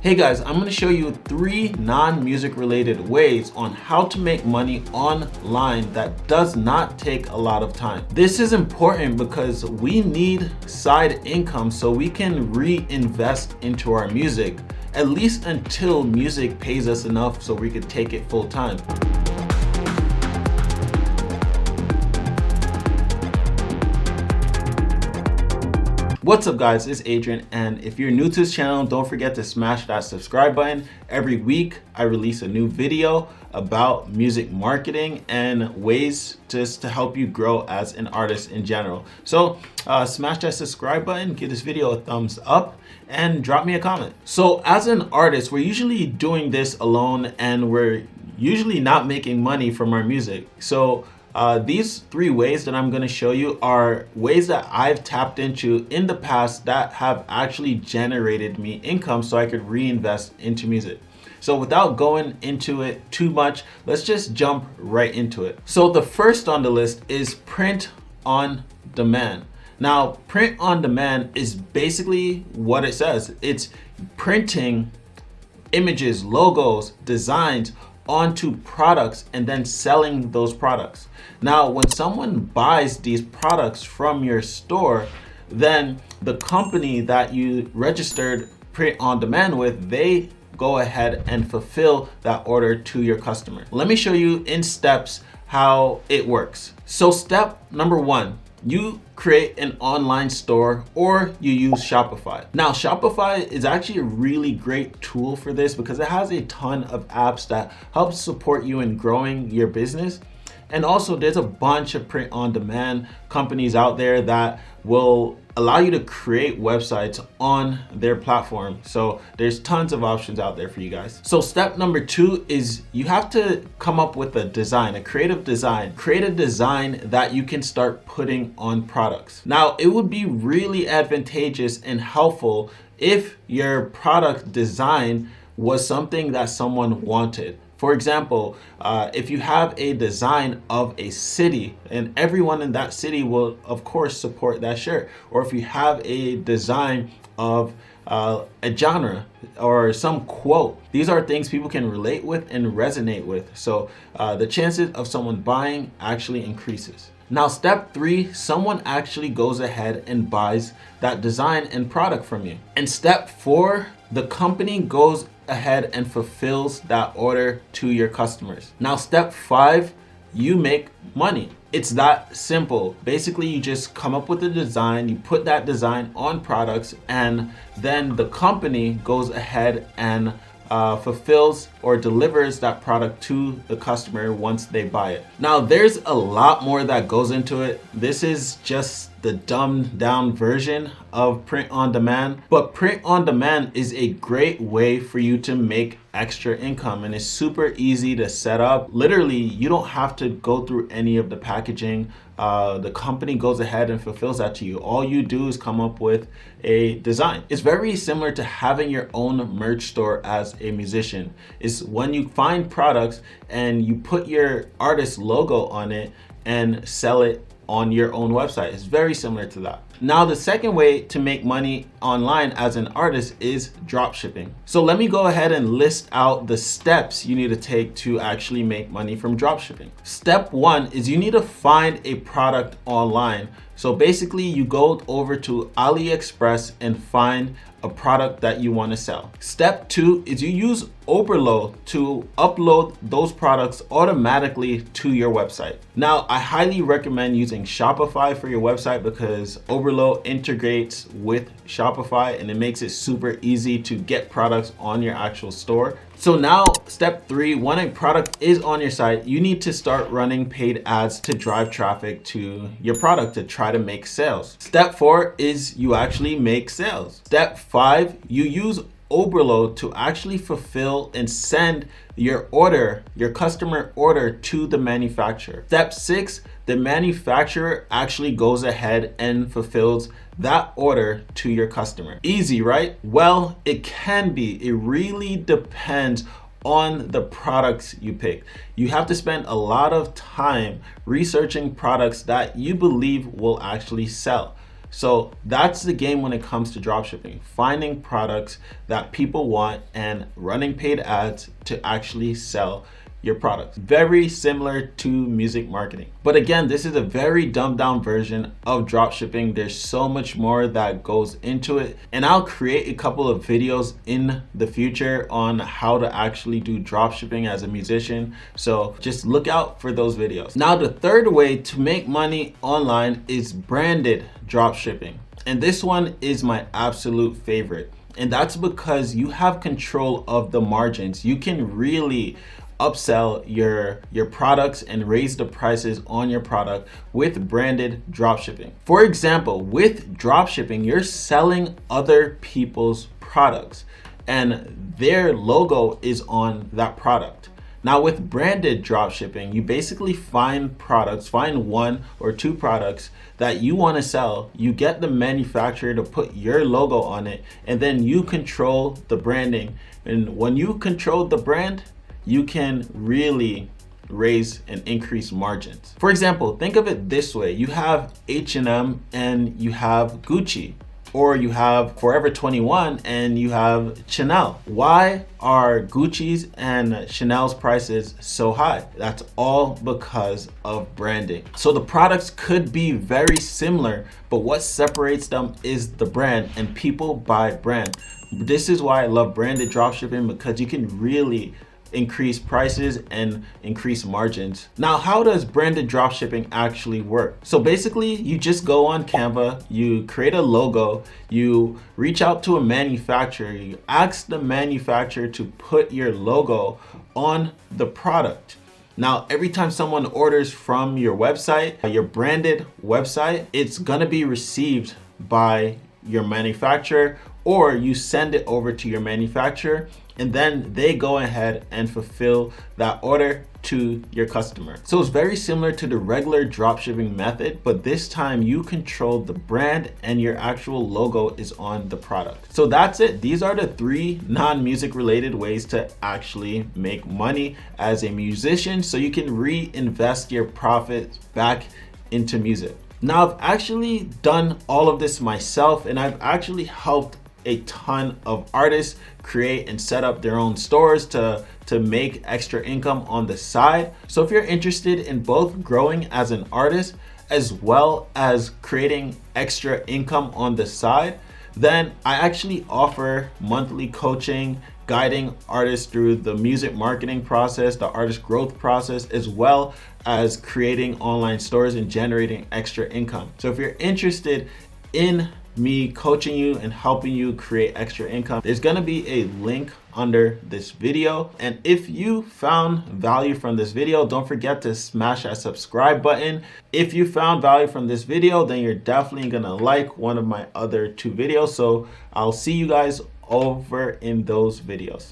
Hey guys, I'm going to show you 3 non-music related ways on how to make money online that does not take a lot of time. This is important because we need side income so we can reinvest into our music, at least until music pays us enough so we could take it full time. What's up guys, it's Adrian, and if you're new to this channel, don't forget to smash that subscribe button. Every week I release a new video about music marketing and ways just to help you grow as an artist in general. So smash that subscribe button, give this video a thumbs up, and drop me a comment. So as an artist, we're usually doing this alone and we're usually not making money from our music. So these 3 ways that I'm going to show you are ways that I've tapped into in the past that have actually generated me income so I could reinvest into music. So without going into it too much, let's just jump right into it. So the first on the list is print on demand. Now, print on demand is basically what it says. It's printing images, logos, designs onto products and then selling those products. Now, when someone buys these products from your store, then the company that you registered print on demand with, they go ahead and fulfill that order to your customer. Let me show you in steps how it works. So step number 1, you create an online store or you use Shopify. Now, Shopify is actually a really great tool for this because it has a ton of apps that help support you in growing your business. And also there's a bunch of print on demand companies out there that will allow you to create websites on their platform. So there's tons of options out there for you guys. So step number 2 is you have to come up with a design, a creative design. Create a design that you can start putting on products. Now, it would be really advantageous and helpful if your product design was something that someone wanted. For example, if you have a design of a city and everyone in that city will of course support that shirt, or if you have a design of a genre or some quote, these are things people can relate with and resonate with. So the chances of someone buying actually increases. Now, step 3, someone actually goes ahead and buys that design and product from you. And step 4, the company goes ahead and fulfills that order to your customers. Now, step 5, you make money. It's that simple. Basically, you just come up with a design, you put that design on products, and then the company goes ahead and fulfills or delivers that product to the customer once they buy it. Now, there's a lot more that goes into it. This is just the dumbed down version of print on demand, but print on demand is a great way for you to make extra income, and it's super easy to set up. Literally, you don't have to go through any of the packaging. The company goes ahead and fulfills that to you. All you do is come up with a design. It's very similar to having your own merch store as a musician. It's when you find products and you put your artist logo on it and sell it on your own website. It's very similar to that. Now, the second way to make money online as an artist is dropshipping. So let me go ahead and list out the steps you need to take to actually make money from dropshipping. Step 1 is you need to find a product online. So basically, you go over to AliExpress and find a product that you want to sell. Step 2 is you use Oberlo to upload those products automatically to your website. Now, I highly recommend using Shopify for your website because Oberlo integrates with Shopify and it makes it super easy to get products on your actual store. So now, step 3, when a product is on your site, you need to start running paid ads to drive traffic to your product to try to make sales. Step 4 is you actually make sales. Step 5, you use Oberlo to actually fulfill and send your order, your customer order, to the manufacturer. Step 6, the manufacturer actually goes ahead and fulfills that order to your customer. Easy, right? Well, it can be. It really depends on the products you pick. You have to spend a lot of time researching products that you believe will actually sell. So that's the game when it comes to dropshipping, finding products that people want and running paid ads to actually sell your products. Very similar to music marketing. But again, this is a very dumbed down version of dropshipping. There's so much more that goes into it. And I'll create a couple of videos in the future on how to actually do dropshipping as a musician. So just look out for those videos. Now, the third way to make money online is branded dropshipping. And this one is my absolute favorite. And that's because you have control of the margins. You can really upsell your products and raise the prices on your product with branded dropshipping. For example, with dropshipping, you're selling other people's products and their logo is on that product. Now with branded dropshipping, you basically find one or two products that you want to sell. You get the manufacturer to put your logo on it, and then you control the branding. And when you control the brand, you can really raise and increase margins. For example, think of it this way. You have H&M and you have Gucci, or you have Forever 21 and you have Chanel. Why are Gucci's and Chanel's prices so high? That's all because of branding. So the products could be very similar, but what separates them is the brand, and people buy brand. This is why I love branded dropshipping, because you can really increase prices and increase margins. Now, how does branded dropshipping actually work? So basically, you just go on Canva, you create a logo, you reach out to a manufacturer, you ask the manufacturer to put your logo on the product. Now, every time someone orders from your website, your branded website, it's gonna be received by your manufacturer, or you send it over to your manufacturer and then they go ahead and fulfill that order to your customer. So it's very similar to the regular dropshipping method, but this time you control the brand and your actual logo is on the product. So that's it. These are the 3 non-music related ways to actually make money as a musician, so you can reinvest your profits back into music. Now, I've actually done all of this myself, and I've actually helped a ton of artists create and set up their own stores to make extra income on the side. So if you're interested in both growing as an artist as well as creating extra income on the side, then I actually offer monthly coaching, guiding artists through the music marketing process, the artist growth process, as well as creating online stores and generating extra income. So if you're interested in me coaching you and helping you create extra income, there's gonna be a link under this video. And if you found value from this video, don't forget to smash that subscribe button. If you found value from this video, then you're definitely gonna like one of my other 2 videos. So I'll see you guys over in those videos.